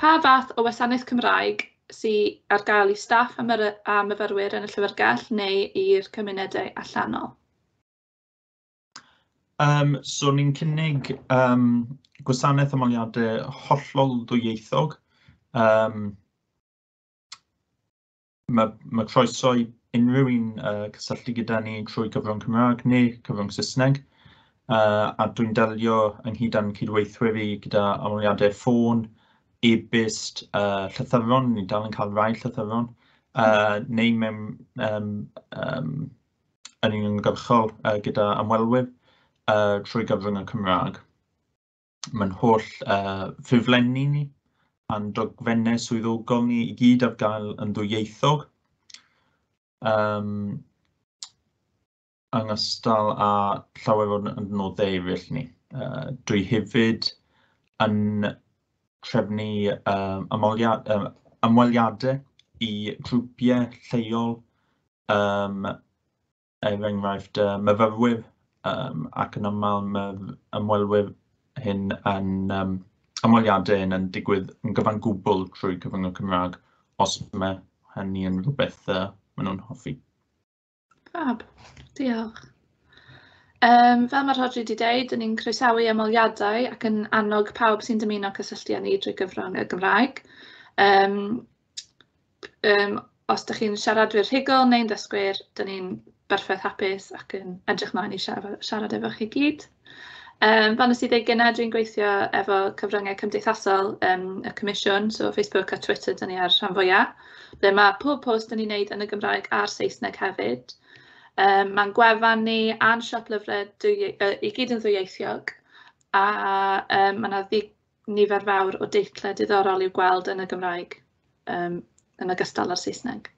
Pa fath o wasanaeth Cymraeg sydd ar gael I staff a myfyrwyr yn y llyfrgell neu i'r cymunedau allanol? So ni'n cynnig gwasanaeth ymweliadau hollol ddwyieithog. Mae croeso I unrhyw un cysylltu gyda ni trwy cyfrwng Cymraeg neu cyfrwng Saesneg. A dwi'n delio ynghyd â'n cydweithwyr I gyda ymweliadau ffôn, e-byst, llythyron, ni dal yn cael rai llythyron, neu mewn yn uniongyrchol gyda ymwelwyr trwy gyfrwng y Cymraeg. Mae'n holl ffurflenni ni a'n dogfennau swyddogol ni I gyd ar gael yn ddwyieithog. Yng ngystal â llawer o nodau eraill ni. Dwi hefyd yn trefnu ymweliadau I grwpiau lleol, enghraifft myfyrwyr, ac yn aml mae ymwelwyr hyn yn ymweliadau yn digwydd yn gyfan gwbl trwy cyfrwng y Cymraeg, os mae hynny yn rhywbeth maen nhw'n hoffi. Fab, diolch. Fel mae Rhodri wedi dweud, dyn ni'n croesawu ymweliadau ac yn annog pawb sy'n dymuno cysylltu â ni drwy gyfrwng y Gymraeg. Os ydych chi'n siaradwyr rhugl neu'n dysgwyr, dyn ni'n berffaith hapus ac yn edrych mlaen I siarad efo chi gyd. Fel nes I ddeud gynnau, dwi'n gweithio efo cyfryngau cymdeithasol y Comisiwn, so Facebook a Twitter dyn ni ar rhan fwyaf, ble mae pob post dyn ni'n wneud yn y Gymraeg a'r Saesneg hefyd. Mae'n gwefan ni a'n siop lyfrau I gyd yn ddwyieithog, a mae yna nifer fawr o deitlau diddorol i'w gweld yn y Gymraeg yn ogystal â'r Saesneg.